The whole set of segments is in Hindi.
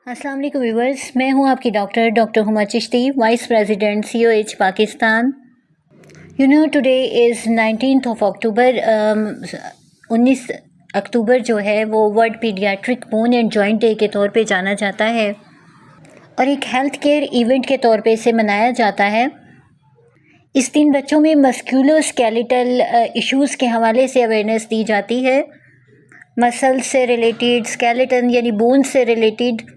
अस्सलाम वालेकुम व्यूवर्स, मैं हूं आपकी doctor Huma Chishti, vice president COH Pakistan. Today is 19th of October. 19 अक्टूबर जो है वो world paediatric bone and joint day के तौर पे जाना जाता है और एक हेल्थ केयर इवेंट के तौर पे इसे मनाया जाता है। इस दिन बच्चों में मस्कुलोस्केलेटल इश्यूज़ के हवाले से अवेयरनेस दी जाती है। मसल्स से रिलेटेड, स्केलेटन यानी बोन से रिलेटेड,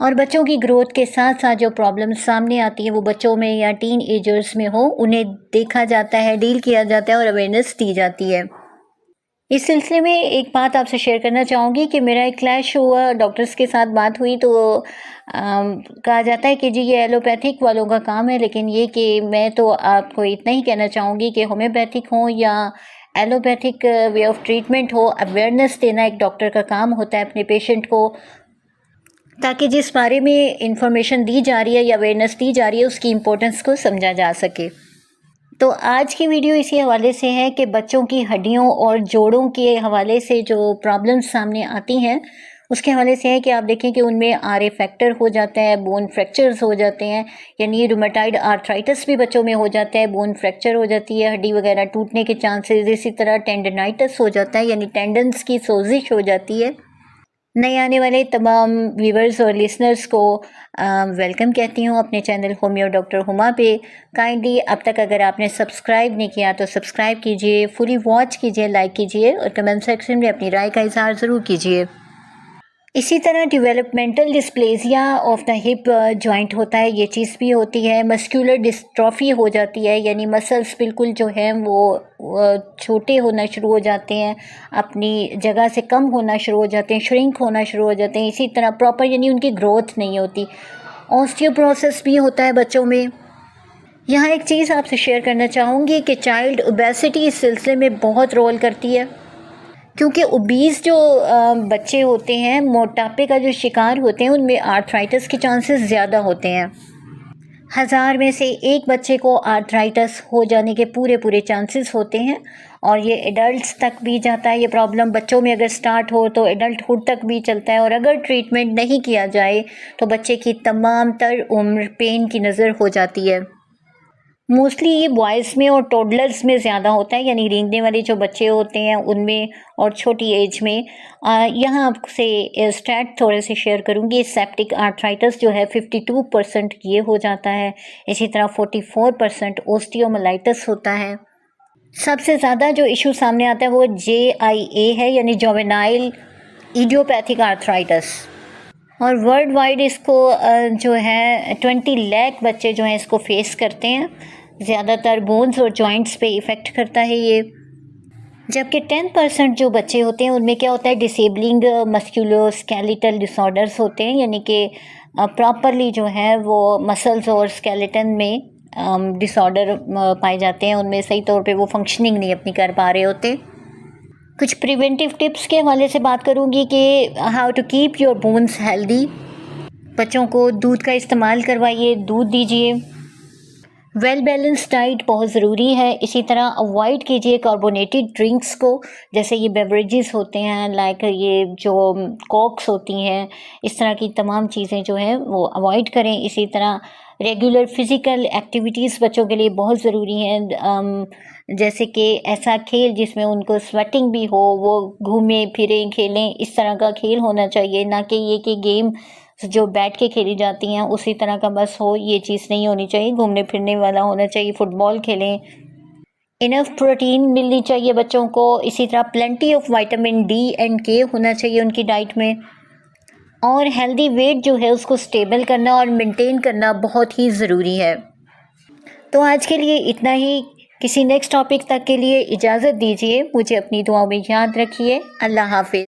और बच्चों की ग्रोथ के साथ साथ जो प्रॉब्लम्स सामने आती हैं वो बच्चों में या टीन एजर्स में हो, उन्हें देखा जाता है, डील किया जाता है और अवेयरनेस दी जाती है। इस सिलसिले में एक बात आपसे शेयर करना चाहूँगी कि मेरा एक क्लैश हुआ, डॉक्टर्स के साथ बात हुई तो कहा जाता है कि जी ये एलोपैथिक वालों का काम है, लेकिन ये कि मैं तो आपको इतना ही कहना चाहूँगी कि होम्योपैथिक हो या एलोपैथिक वे ऑफ ट्रीटमेंट हो, अवेयरनेस देना एक डॉक्टर का काम होता है अपने पेशेंट को, ताकि जिस बारे में इंफॉर्मेशन दी जा रही है या अवेयरनेस दी जा रही है उसकी इम्पोर्टेंस को समझा जा सके। तो आज की वीडियो इसी हवाले से है कि बच्चों की हड्डियों और जोड़ों के हवाले से जो प्रॉब्लम्स सामने आती हैं उसके हवाले से है कि आप देखें कि उनमें RA फैक्टर हो जाता है, बोन फ्रैक्चर्स हो जाते हैं, यानी रूमेटाइड आर्थराइटिस भी बच्चों में हो जाता है, बोन फ्रैक्चर हो जाती है, हड्डी वगैरह टूटने के चांसेस, इसी तरह टेंडनाइटिस हो जाता है यानी टेंडन्स की सोजिश हो जाती है। नए आने वाले तमाम व्यूवर्स और लिसनर्स को वेलकम कहती हूँ अपने चैनल होमियो डॉक्टर हुमा पे। काइंडली अब तक अगर आपने सब्सक्राइब नहीं किया तो सब्सक्राइब कीजिए, फुली वॉच कीजिए, लाइक कीजिए और कमेंट सेक्शन में अपनी राय का इजहार ज़रूर कीजिए। इसी तरह developmental dysplasia of the hip joint होता है, ये चीज़ भी होती है। मस्कुलर डिस्ट्रॉफी हो जाती है यानी मसल्स बिल्कुल जो हैं वो छोटे होना शुरू हो जाते हैं, अपनी जगह से कम होना शुरू हो जाते हैं, श्रिंक होना शुरू हो जाते हैं। इसी तरह प्रॉपर यानी उनकी ग्रोथ नहीं होती। ऑस्टियोपोरोसिस भी होता है बच्चों में। यहाँ एक चीज़ आपसे शेयर करना चाहूँगी कि चाइल्ड ओबेसिटी इस सिलसिले में बहुत रोल करती है, क्योंकि ओबीस जो बच्चे होते हैं, मोटापे का जो शिकार होते हैं, उनमें आर्थराइटिस के चांसेस ज़्यादा होते हैं। 1000 में से एक बच्चे को आर्थराइटिस हो जाने के पूरे चांसेस होते हैं और ये एडल्ट्स तक भी जाता है। ये प्रॉब्लम बच्चों में अगर स्टार्ट हो तो एडल्टहुड तक भी चलता है और अगर ट्रीटमेंट नहीं किया जाए तो बच्चे की तमाम तर उम्र पेन की नज़र हो जाती है। मोस्टली ये बॉयज़ में और टोडलर्स में ज़्यादा होता है, यानी रेंगने वाले जो बच्चे होते हैं उनमें और छोटी एज में। यहाँ आपसे स्टैट थोड़े से शेयर करूँगी। सेप्टिक आर्थराइटिस जो है 52% ये हो जाता है। इसी तरह 44% ओस्टियोमाइलिटिस होता है। सबसे ज़्यादा जो इशू सामने आता है वो JIA है यानी जुवेनाइल इडियोपैथिक आर्थराइटिस, और वर्ल्ड वाइड इसको जो है 20 लाख बच्चे जो हैं इसको फेस करते हैं। ज़्यादातर बोन्स और जॉइंट्स पे इफ़ेक्ट करता है ये, जबकि 10% जो बच्चे होते हैं उनमें क्या होता है, डिसेबलिंग मस्कुलोस्केलेटल डिसऑर्डर्स होते हैं, यानी कि प्रॉपरली जो है वो मसल्स और स्केलेटन में डिसऑर्डर पाए जाते हैं, उनमें सही तौर पे वो फंक्शनिंग नहीं अपनी कर पा रहे होते। कुछ प्रिवेंटिव टिप्स के हवाले से बात करूंगी कि how to keep your bones healthy. बच्चों को दूध का इस्तेमाल करवाइए, दूध दीजिए। वेल बैलेंस डाइट बहुत ज़रूरी है। इसी तरह अवॉइड कीजिए कार्बोनेटेड ड्रिंक्स को, जैसे ये बेवरेजेस होते हैं, लाइक ये जो कोक्स होती हैं, इस तरह की तमाम चीज़ें जो हैं वो अवॉइड करें। इसी तरह रेगुलर फिज़िकल एक्टिविटीज़ बच्चों के लिए बहुत ज़रूरी हैं, जैसे कि ऐसा खेल जिसमें उनको स्वेटिंग भी हो, वो घूमें फिरें खेलें, इस तरह का खेल होना चाहिए, ना कि ये कि गेम जो बैठ के खेली जाती हैं उसी तरह का बस हो, ये चीज़ नहीं होनी चाहिए। घूमने फिरने वाला होना चाहिए, फुटबॉल खेलें। इनफ प्रोटीन मिलनी चाहिए बच्चों को। इसी तरह plenty of vitamin D and K होना चाहिए उनकी डाइट में, और हेल्दी वेट जो है उसको स्टेबल करना और मेंटेन करना बहुत ही ज़रूरी है। तो आज के लिए इतना ही। किसी नेक्स्ट टॉपिक तक के लिए इजाज़त दीजिए। मुझे अपनी दुआओं में याद रखिए। अल्लाह हाफिज़।